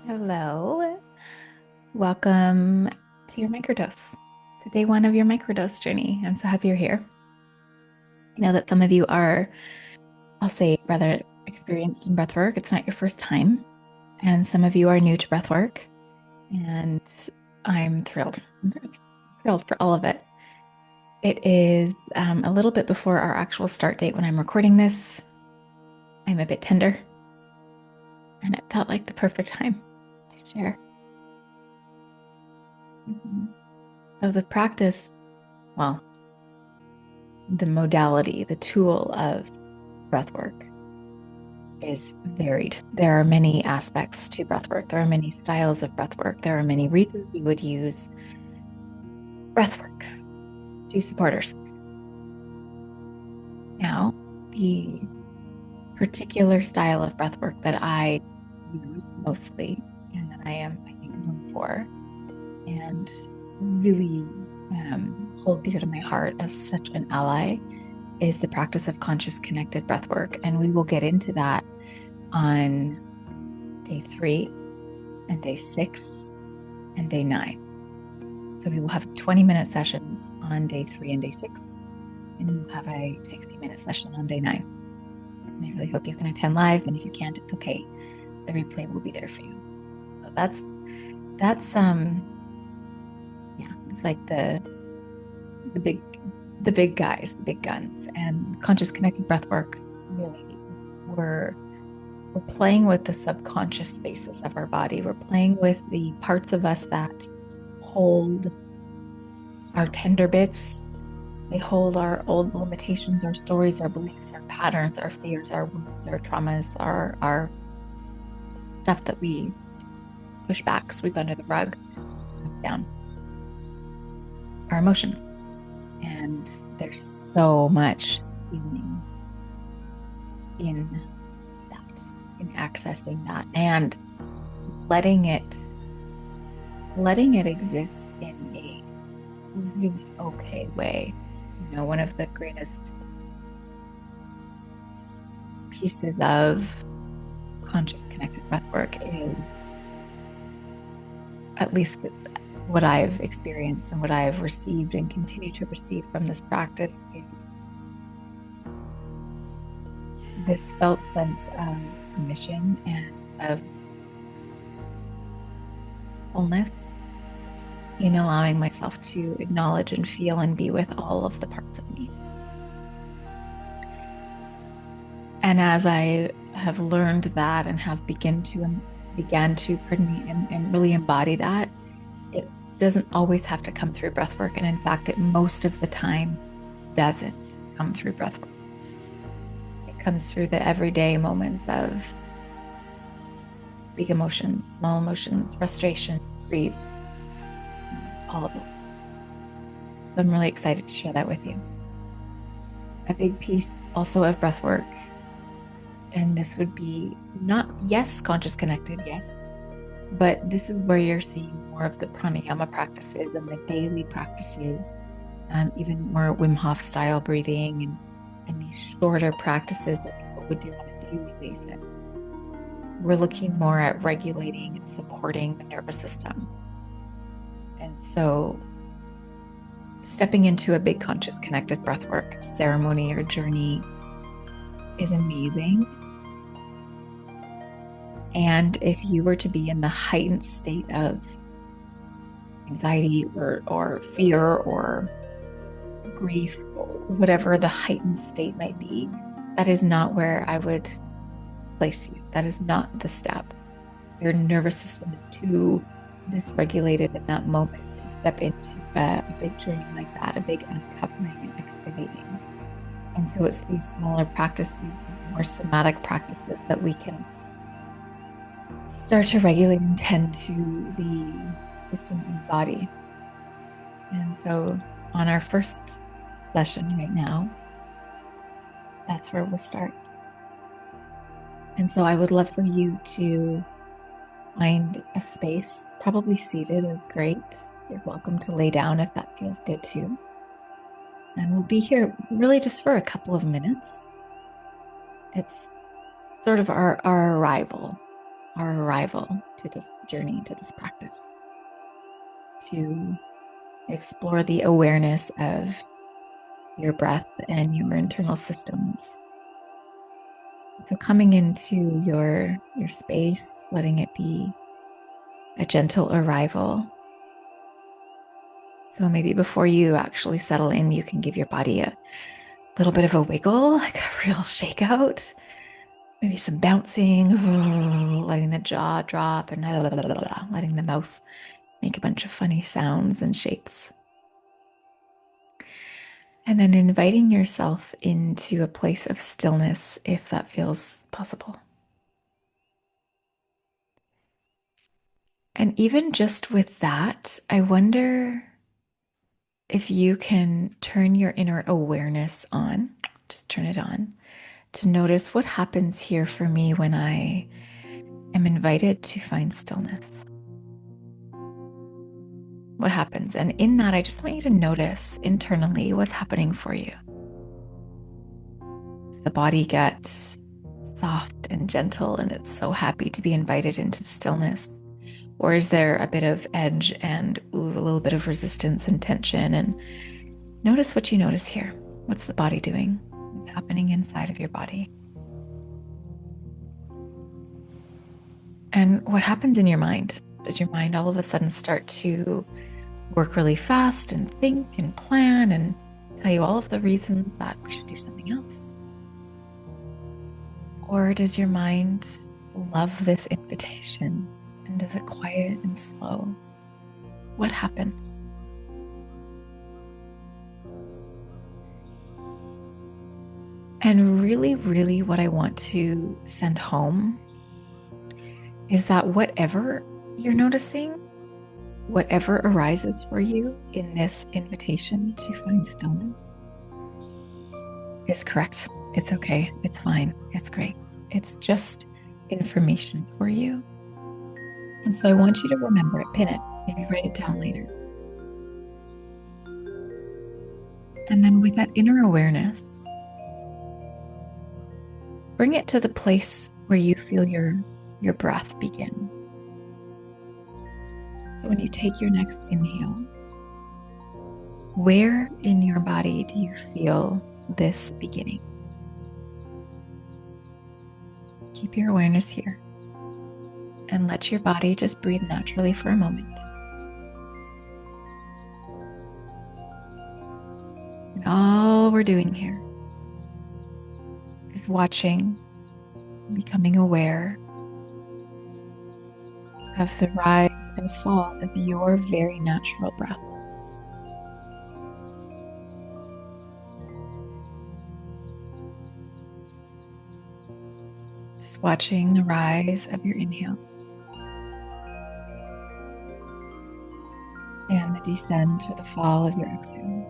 Hello. Welcome to your microdose, to day one of your microdose journey. I'm so happy you're here. I know that some of you are, I'll say, rather experienced in breathwork. It's not your first time. And some of you are new to breathwork. And I'm thrilled. Thrilled for all of it. It is a little bit before our actual start date when I'm recording this. I'm a bit tender. And it felt like the perfect time to share. So the practice, well, the modality, the tool of breathwork is varied. There are many aspects to breathwork. There are many styles of breathwork. There are many reasons we would use breathwork to support ourselves. Now, the particular style of breathwork that I use mostly and that I am, I think, known for and really hold dear to my heart as such an ally is the practice of conscious connected breathwork. And we will get into that on day 3 and day 6 and day 9. So we will have 20-minute sessions on day 3 and day 6, and we'll have a 60-minute session on day 9. And I really hope you can attend live, and if you can't, it's okay. The replay will be there for you. So that's yeah, it's like the big guys, the big guns. And conscious connected breathwork, really, we're playing with the subconscious spaces of our body. We're playing with the parts of us that hold our tender bits. They hold our old limitations, our stories, our beliefs, our patterns, our fears, our wounds, our traumas, our stuff that we push back, sweep under the rug, down. Our emotions. And there's so much healing in that, in accessing that and letting it exist in a really okay way. You know, one of the greatest pieces of conscious connected breathwork is, at least what I've experienced and what I've received and continue to receive from this practice, is this felt sense of permission and of wholeness in allowing myself to acknowledge and feel and be with all of the parts of me. And as I have learned that and have began to pardon me, and really embody that, it doesn't always have to come through breathwork. And in fact, it most of the time doesn't come through breathwork. It comes through the everyday moments of big emotions, small emotions, frustrations, griefs, all of it. So I'm really excited to share that with you. A big piece also of breathwork, and this would be not, yes, conscious connected, yes, but this is where you're seeing more of the pranayama practices and the daily practices, even more Wim Hof style breathing and these shorter practices that people would do on a daily basis. We're looking more at regulating and supporting the nervous system. And so stepping into a big conscious connected breathwork ceremony or journey is amazing. And if you were to be in the heightened state of anxiety or fear or grief, or whatever the heightened state might be, that is not where I would place you. That is not the step. Your nervous system is too dysregulated in that moment to step into a big journey like that, a big uncovering and excavating. And so it's these smaller practices, these more somatic practices that we can start to regulate and tend to the system in the body. And so on our first session right now, that's where we'll start. And so I would love for you to find a space, probably seated is great. You're welcome to lay down if that feels good too. And we'll be here really just for a couple of minutes. It's sort of our arrival. our arrival to this journey, to this practice, to explore the awareness of your breath and your internal systems. So coming into your space, letting it be a gentle arrival. So maybe before you actually settle in, you can give your body a little bit of a wiggle, like a real shakeout. Maybe some bouncing, letting the jaw drop and letting the mouth make a bunch of funny sounds and shapes. And then inviting yourself into a place of stillness if that feels possible. And even just with that, I wonder if you can turn your inner awareness on, just turn it on, to notice what happens here for me when I am invited to find stillness. What happens? And in that, I just want you to notice internally what's happening for you. Does the body get soft and gentle and it's so happy to be invited into stillness? Or is there a bit of edge and a little bit of resistance and tension? And notice what you notice here. What's the body doing? What's happening inside of your body? And what happens in your mind? Does your mind all of a sudden start to work really fast and think and plan and tell you all of the reasons that we should do something else? Or does your mind love this invitation? And does it quiet and slow? What happens? And really, really what I want to send home is that whatever you're noticing, whatever arises for you in this invitation to find stillness is correct. It's okay. It's fine. It's great. It's just information for you. And so I want you to remember it, pin it, maybe write it down later. And then with that inner awareness, bring it to the place where you feel your breath begin. So when you take your next inhale, where in your body do you feel this beginning? Keep your awareness here and let your body just breathe naturally for a moment. And all we're doing here is watching, becoming aware of the rise and fall of your very natural breath. Just watching the rise of your inhale and the descent or the fall of your exhale.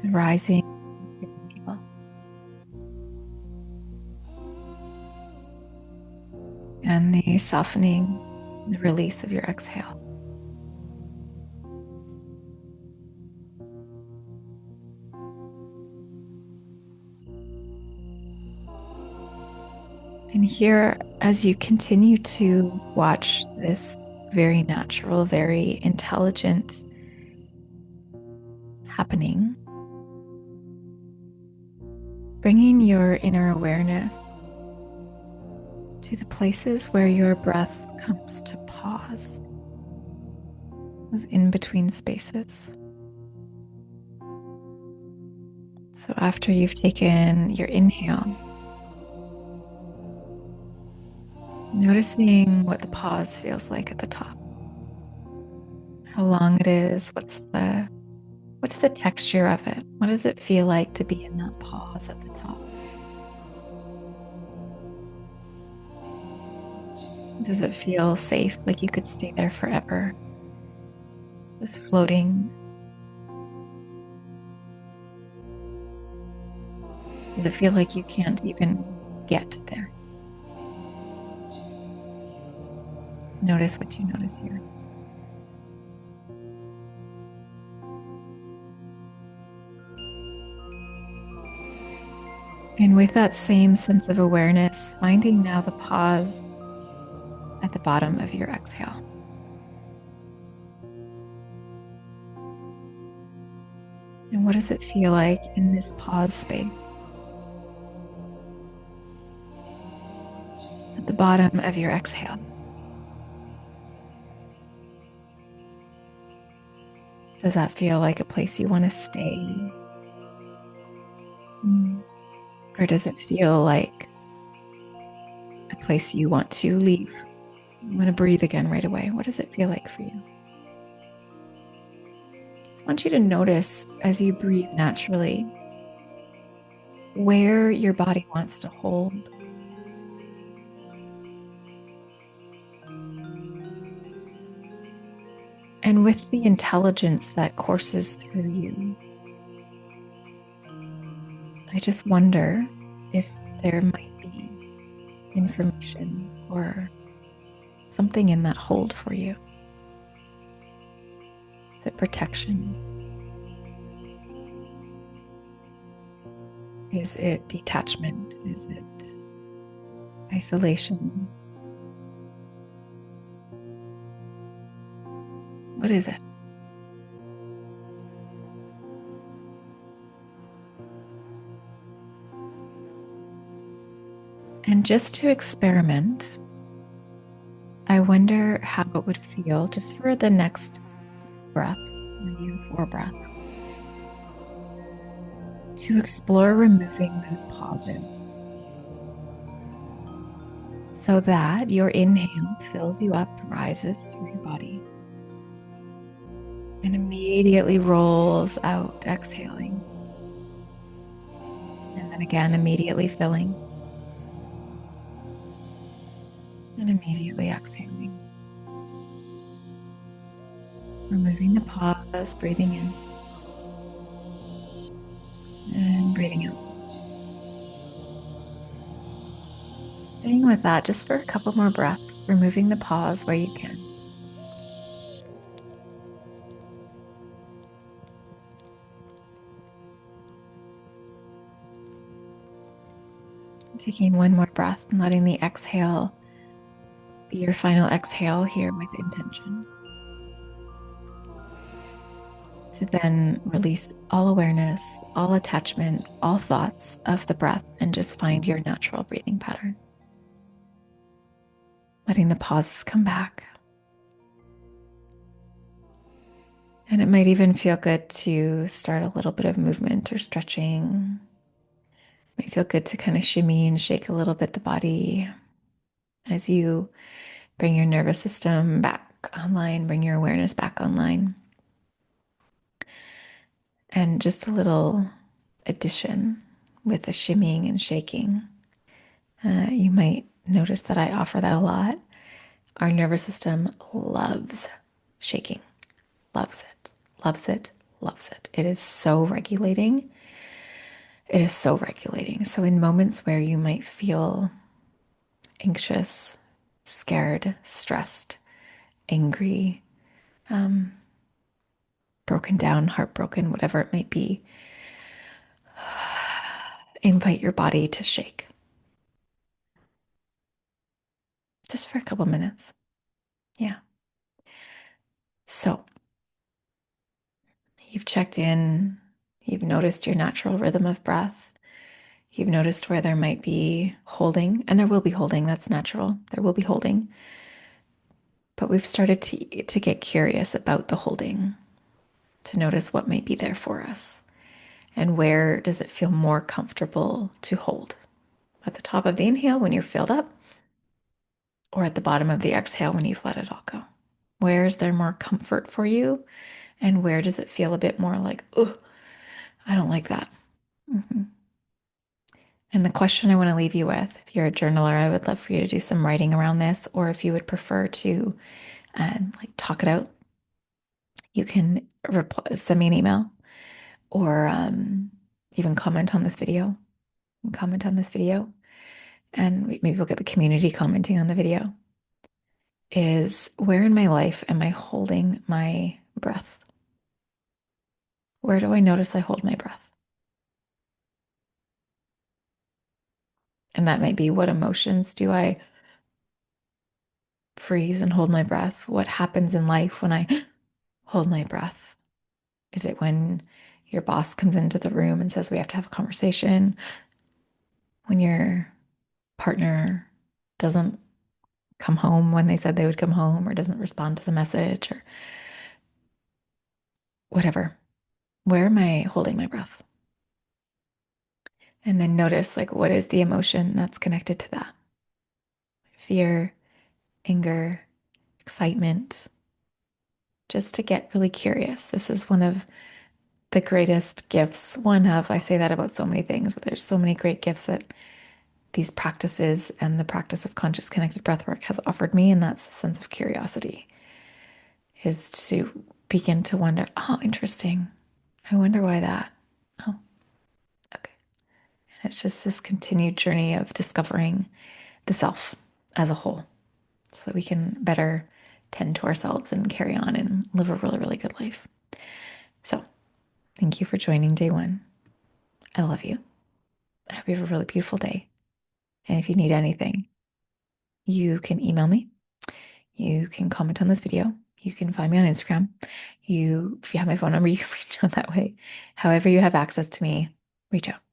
The rising of your inhale and the softening, the release of your exhale. And here, as you continue to watch this very natural, very intelligent happening, bringing your inner awareness to the places where your breath comes to pause, those in between spaces. So after you've taken your inhale, noticing what the pause feels like at the top, how long it is, what's the texture of it? What does it feel like to be in that pause at the top? Does it feel safe, like you could stay there forever? Just floating? Does it feel like you can't even get there? Notice what you notice here. And with that same sense of awareness, finding now the pause at the bottom of your exhale. And what does it feel like in this pause space? At the bottom of your exhale. Does that feel like a place you want to stay? Or does it feel like a place you want to leave? You want to breathe again right away. What does it feel like for you? I want you to notice as you breathe naturally where your body wants to hold. And with the intelligence that courses through you, I just wonder if there might be information or something in that hold for you. Is it protection? Is it detachment? Is it isolation? What is it? And just to experiment, I wonder how it would feel just for the next breath, maybe 4 breaths, to explore removing those pauses so that your inhale fills you up, rises through your body, and immediately rolls out, exhaling. And then again, immediately filling and immediately exhaling. Removing the pause, breathing in and breathing out. Staying with that just for a couple more breaths, removing the pause where you can. Taking one more breath and letting the exhale be your final exhale here with intention. To then release all awareness, all attachment, all thoughts of the breath, and just find your natural breathing pattern. Letting the pauses come back. And it might even feel good to start a little bit of movement or stretching. It might feel good to kind of shimmy and shake a little bit the body as you bring your nervous system back online, bring your awareness back online. And just a little addition with the shimmying and shaking. You might notice that I offer that a lot. Our nervous system loves shaking, loves it, loves it, loves it. It is so regulating. It is so regulating. So, in moments where you might feel anxious, scared, stressed, angry, broken down, heartbroken, whatever it might be, invite your body to shake just for a couple minutes. Yeah. So, you've checked in, you've noticed your natural rhythm of breath. You've noticed where there might be holding, and there will be holding, that's natural. There will be holding. But we've started to get curious about the holding, to notice what might be there for us. And where does it feel more comfortable to hold? At the top of the inhale when you're filled up, or at the bottom of the exhale when you've let it all go? Where is there more comfort for you? And where does it feel a bit more like, oh, I don't like that? Mm-hmm. And the question I want to leave you with, if you're a journaler, I would love for you to do some writing around this, or if you would prefer to like talk it out, you can send me an email or even comment on this video. Comment on this video, and maybe we'll get the community commenting on the video. Is where in my life am I holding my breath? Where do I notice I hold my breath? And that might be, what emotions do I freeze and hold my breath? What happens in life when I hold my breath? Is it when your boss comes into the room and says we have to have a conversation? When your partner doesn't come home when they said they would come home, or doesn't respond to the message, or whatever? Where am I holding my breath? And then notice, like, what is the emotion that's connected to that? Fear, anger, excitement. Just to get really curious. This is one of the greatest gifts. One of, I say that about so many things, but there's so many great gifts that these practices and the practice of conscious connected breathwork has offered me. And that's a sense of curiosity, is to begin to wonder, oh, interesting. I wonder why that. Oh, okay. And it's just this continued journey of discovering the self as a whole so that we can better tend to ourselves and carry on and live a really, really good life. So, thank you for joining day one. I love you. I hope you have a really beautiful day. And if you need anything, you can email me. You can comment on this video. You can find me on Instagram. If you have my phone number, you can reach out that way. However you have access to me, reach out.